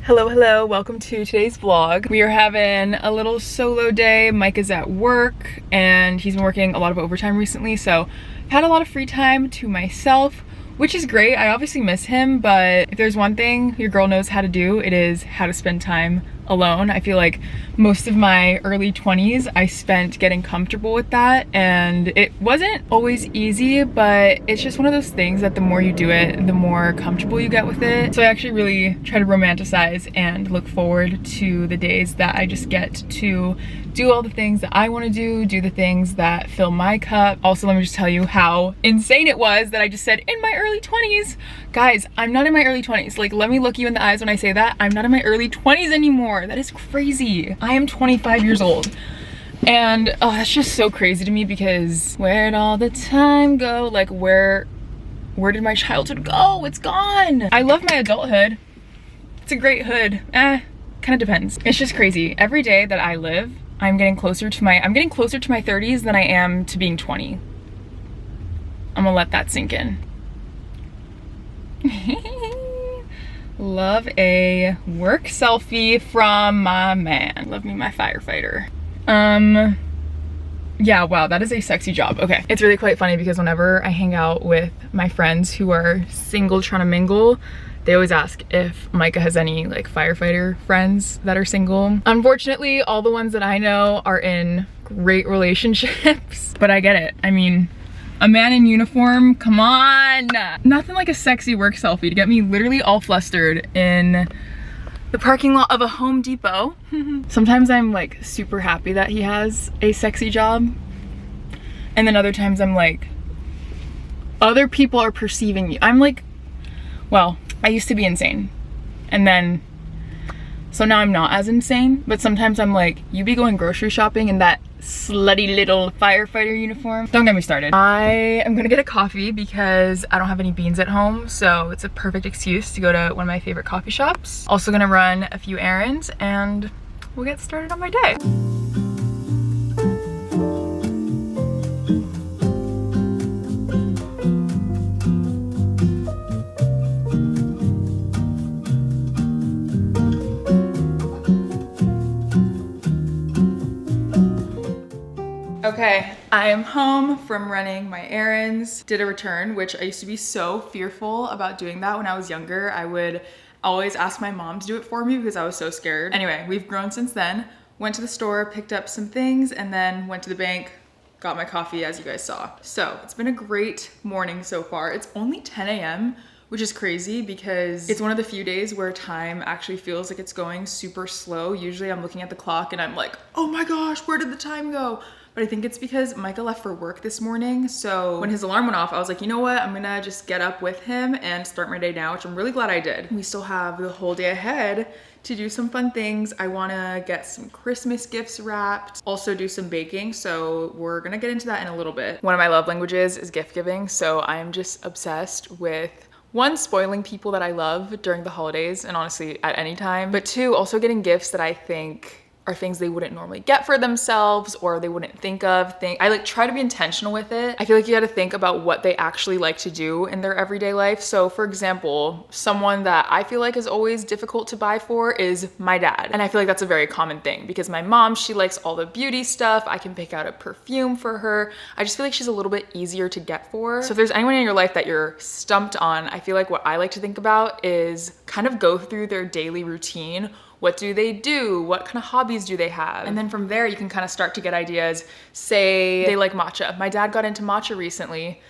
Hello, welcome to today's vlog. We are having a little solo day. Mike is at work and he's been working a lot of overtime recently, so I've had a lot of free time to myself, which is great. I obviously miss him, but if there's one thing your girl knows how to do, it is how to spend time alone. I feel like most of my early 20s I spent getting comfortable with that, and it wasn't always easy, but it's just one of those things that the more you do it, the more comfortable you get with it. So I actually really try to romanticize and look forward to the days that I just get to do all the things that I want to do the things that fill my cup. Also, let me just tell you how insane it was that I just said in my early 20s. Guys, I'm not in my early 20s. Like, let me look you in the eyes when I say that. I'm not in my early 20s anymore. That is crazy. I am 25 years old. And that's just so crazy to me, because where'd all the time go? Like, where did my childhood go? It's gone. I love my adulthood. It's a great hood. Kind of depends. It's just crazy. Every day that I live, I'm getting closer to my 30s than I am to being 20. I'm gonna let that sink in. Love a work selfie from my man. Love me my firefighter. Yeah, wow, that is a sexy job. Okay, it's really quite funny because whenever I hang out with my friends who are single trying to mingle, they always ask if Micah has any like firefighter friends that are single. Unfortunately, all the ones that I know are in great relationships, but I get it. I mean, a man in uniform, come on. Nothing like a sexy work selfie to get me literally all flustered in the parking lot of a Home Depot. Sometimes I'm like super happy that he has a sexy job, and then other times I'm like, other people are perceiving you. I'm like, well, I used to be insane, and then so now I'm not as insane, but sometimes I'm like, you be going grocery shopping in that slutty little firefighter uniform. Don't get me started. I am gonna get a coffee because I don't have any beans at home, so it's a perfect excuse to go to one of my favorite coffee shops. Also gonna run a few errands and we'll get started on my day. Okay, I am home from running my errands. Did a return, which I used to be so fearful about doing that when I was younger. I would always ask my mom to do it for me because I was so scared. Anyway, we've grown since then. Went to the store, picked up some things, and then went to the bank, got my coffee, as you guys saw. So it's been a great morning so far. It's only 10 a.m., which is crazy because it's one of the few days where time actually feels like it's going super slow. Usually I'm looking at the clock and I'm like, oh my gosh, where did the time go? But I think it's because Micah left for work this morning. So when his alarm went off, I was like, you know what? I'm gonna just get up with him and start my day now, which I'm really glad I did. We still have the whole day ahead to do some fun things. I wanna get some Christmas gifts wrapped, also do some baking. So we're gonna get into that in a little bit. One of my love languages is gift giving. So I am just obsessed with, one, spoiling people that I love during the holidays and honestly at any time, but two, also getting gifts that I think are things they wouldn't normally get for themselves or they wouldn't think of. I like try to be intentional with it. I feel like you gotta think about what they actually like to do in their everyday life. So for example, someone that I feel like is always difficult to buy for is my dad. And I feel like that's a very common thing because my mom, she likes all the beauty stuff. I can pick out a perfume for her. I just feel like she's a little bit easier to get for. So if there's anyone in your life that you're stumped on, I feel like what I like to think about is kind of go through their daily routine. What do they do? What kind of hobbies do they have? And then from there, you can kind of start to get ideas. Say they like matcha. My dad got into matcha recently.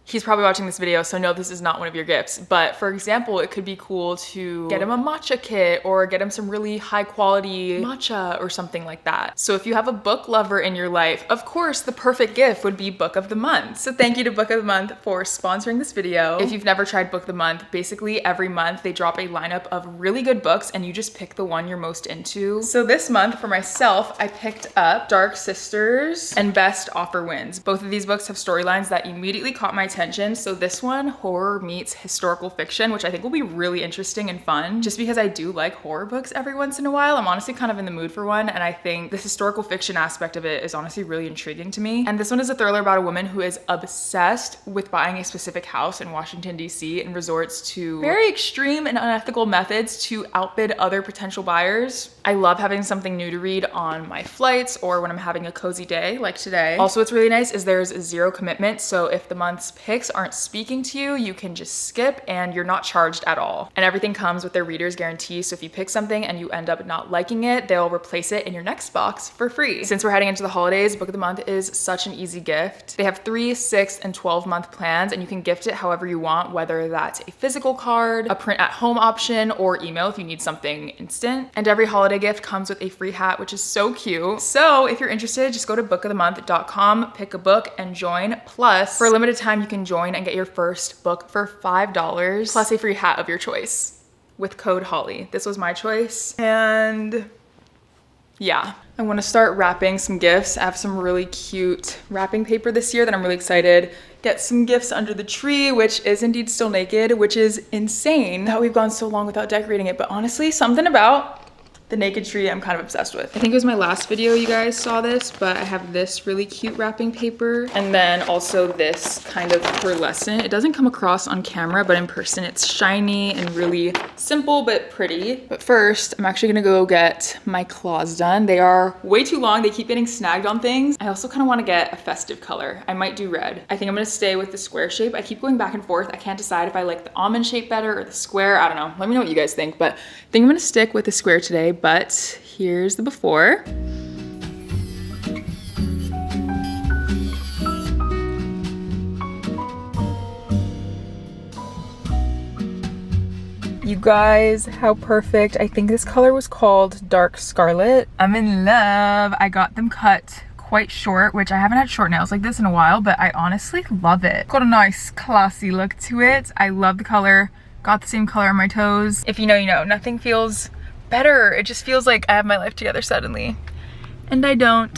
He's probably watching this video, so no, this is not one of your gifts. But for example, it could be cool to get him a matcha kit or get him some really high quality matcha or something like that. So if you have a book lover in your life, of course, the perfect gift would be Book of the Month. So thank you to Book of the Month for sponsoring this video. If you've never tried Book of the Month, basically every month they drop a lineup of really good books and you just pick the one you're most into. So this month for myself, I picked up Dark Sisters and Best Offer Wins. Both of these books have storylines that immediately caught my attention attention. So this one, horror meets historical fiction, which I think will be really interesting and fun, just because I do like horror books every once in a while. I'm honestly kind of in the mood for one, and I think this historical fiction aspect of it is honestly really intriguing to me. And this one is a thriller about a woman who is obsessed with buying a specific house in Washington, D.C. and resorts to very extreme and unethical methods to outbid other potential buyers. I love having something new to read on my flights or when I'm having a cozy day like today. Also, what's really nice is there's zero commitment. So if the month's picks aren't speaking to you, you can just skip and you're not charged at all. And everything comes with their reader's guarantee. So if you pick something and you end up not liking it, they'll replace it in your next box for free. Since we're heading into the holidays, Book of the Month is such an easy gift. They have 3, 6, and 12-month plans, and you can gift it however you want, whether that's a physical card, a print at home option, or email if you need something instant. And every holiday gift comes with a free hat, which is so cute. So if you're interested, just go to bookofthemonth.com, pick a book, and join. Plus, for a limited time, you can join and get your first book for $5 plus a free hat of your choice with code Holly. This was my choice, and yeah. I want to start wrapping some gifts. I have some really cute wrapping paper this year that I'm really excited. Get some gifts under the tree, which is indeed still naked, which is insane that we've gone so long without decorating it. But honestly, something about the naked tree I'm kind of obsessed with. I think it was my last video you guys saw this, but I have this really cute wrapping paper, and then also this kind of pearlescent. It doesn't come across on camera, but in person it's shiny and really simple but pretty. But first, I'm actually gonna go get my claws done. They are way too long. They keep getting snagged on things. I also kind of want to get a festive color. I might do red. I think I'm gonna stay with the square shape. I keep going back and forth. I can't decide if I like the almond shape better or the square. I don't know. Let me know what you guys think, but I think I'm gonna stick with the square today. But here's the before. You guys, how perfect. I think this color was called Dark Scarlet. I'm in love. I got them cut quite short, which I haven't had short nails like this in a while, but I honestly love it. Got a nice classy look to it. I love the color. Got the same color on my toes. If you know, you know. Nothing feels better. It just feels like I have my life together suddenly, and I don't.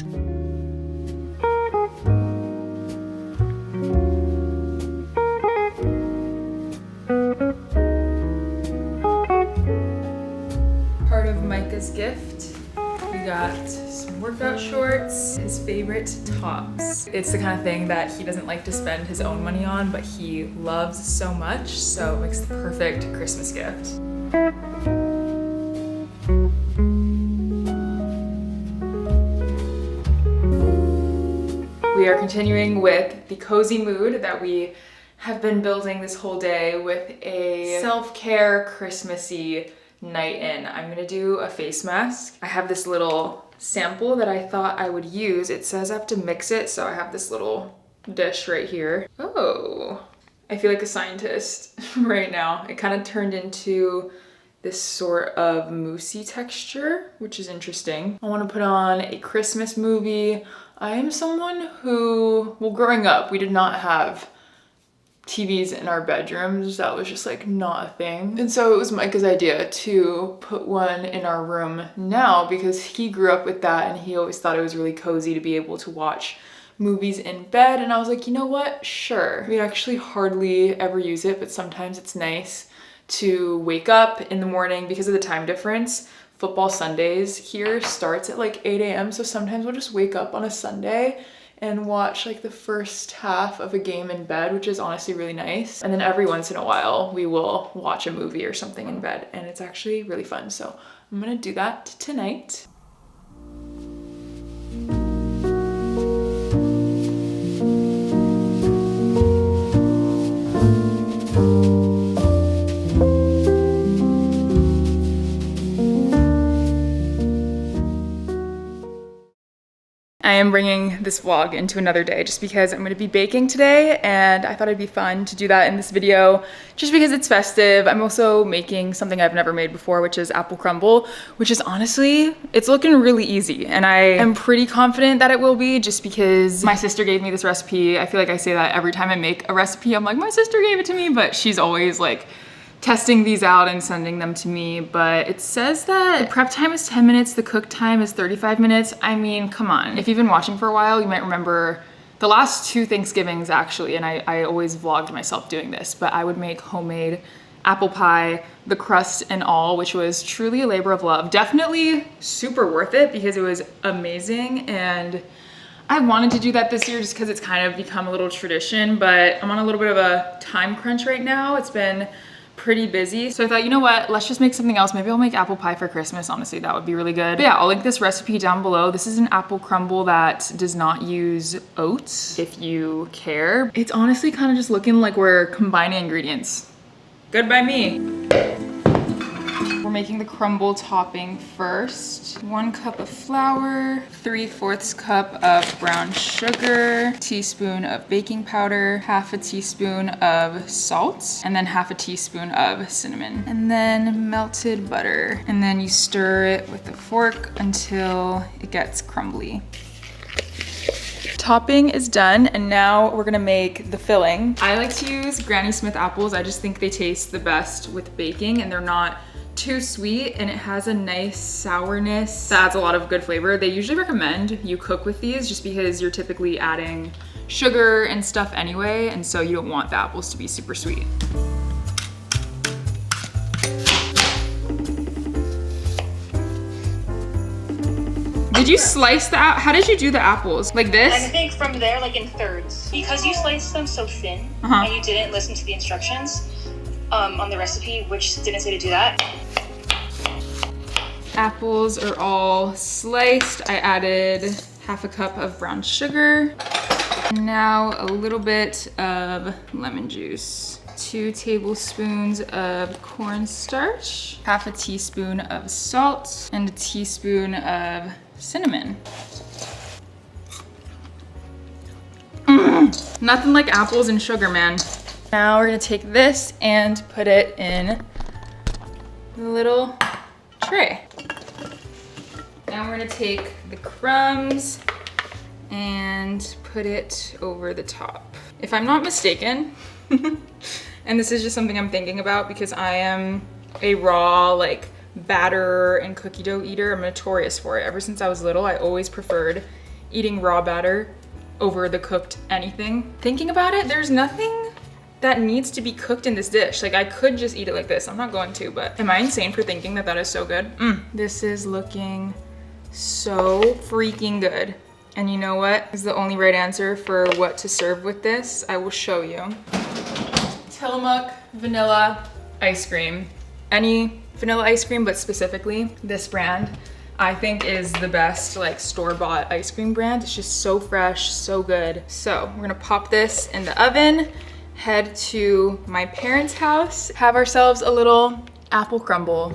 Part of Micah's gift, we got some workout shorts, his favorite tops. It's the kind of thing that he doesn't like to spend his own money on, but he loves so much, so it makes the perfect Christmas gift. We are continuing with the cozy mood that we have been building this whole day with a self-care Christmassy night in. I'm gonna do a face mask. I have this little sample that I thought I would use. It says I have to mix it, so I have this little dish right here. Oh, I feel like a scientist right now. It kind of turned into this sort of moussey texture, which is interesting. I want to put on a Christmas movie. I am someone who, well, growing up, we did not have TVs in our bedrooms. That was just like not a thing. And so it was Micah's idea to put one in our room now because he grew up with that and he always thought it was really cozy to be able to watch movies in bed. And I was like, you know what? Sure. We actually hardly ever use it, but sometimes it's nice to wake up in the morning because of the time difference. Football Sundays here starts at like 8 a.m. So sometimes we'll just wake up on a Sunday and watch like the first half of a game in bed, which is honestly really nice. And then every once in a while we will watch a movie or something in bed, and it's actually really fun. So I'm gonna do that tonight. I am bringing this vlog into another day just because I'm going to be baking today, and I thought it'd be fun to do that in this video just because it's festive. I'm also making something I've never made before, which is apple crumble, which is honestly, it's looking really easy, and I am pretty confident that it will be just because my sister gave me this recipe. I feel like I say that every time I make a recipe. I'm like, my sister gave it to me, but she's always like testing these out and sending them to me. But it says that the prep time is 10 minutes, the cook time is 35 minutes. I mean, come on. If you've been watching for a while, you might remember The last 2 Thanksgivings actually, and I always vlogged myself doing this, but I would make homemade apple pie, the crust and all, which was truly a labor of love. Definitely super worth it because it was amazing, and I wanted to do that this year just because it's kind of become a little tradition, but I'm on a little bit of a time crunch right now. It's been pretty busy. So I thought, you know what, let's just make something else. Maybe I'll make apple pie for Christmas. Honestly, that would be really good. But yeah, I'll link this recipe down below. This is an apple crumble that does not use oats if you care. It's honestly kind of just looking like we're combining ingredients. Good by me. We're making the crumble topping first. 1 cup of flour, 3/4 cup of brown sugar, teaspoon of baking powder, 1/2 teaspoon of salt, and then 1/2 teaspoon of cinnamon. And then melted butter. And then you stir it with a fork until it gets crumbly. Topping is done, and now we're gonna make the filling. I like to use Granny Smith apples. I just think they taste the best with baking, and they're not too sweet, and it has a nice sourness that adds a lot of good flavor. They usually recommend you cook with these just because you're typically adding sugar and stuff anyway, and so you don't want the apples to be super sweet. Did you slice the how did you do the apples? Like this? I think from there, like in thirds. Because you sliced them so thin and you didn't listen to the instructions on the recipe, which didn't say to do that. Apples are all sliced. I added 1/2 cup of brown sugar. And now a little bit of lemon juice. 2 tablespoons of cornstarch, 1/2 teaspoon of salt, and 1 teaspoon of cinnamon. Nothing like apples and sugar, man. Now we're gonna take this and put it in the little tray. Now we're gonna take the crumbs and put it over the top. If I'm not mistaken, and this is just something I'm thinking about because I am a raw, like, batter and cookie dough eater. I'm notorious for it. Ever since I was little, I always preferred eating raw batter over the cooked anything. Thinking about it, there's nothing that needs to be cooked in this dish. Like, I could just eat it like this. I'm not going to, but am I insane for thinking that that is so good? This is looking so freaking good. And you know what is the only right answer for what to serve with this? I will show you. Tillamook vanilla ice cream. Any vanilla ice cream, but specifically this brand, I think is the best, like, store-bought ice cream brand. It's just so fresh, so good. So we're gonna pop this in the oven, head to my parents' house, have ourselves a little apple crumble.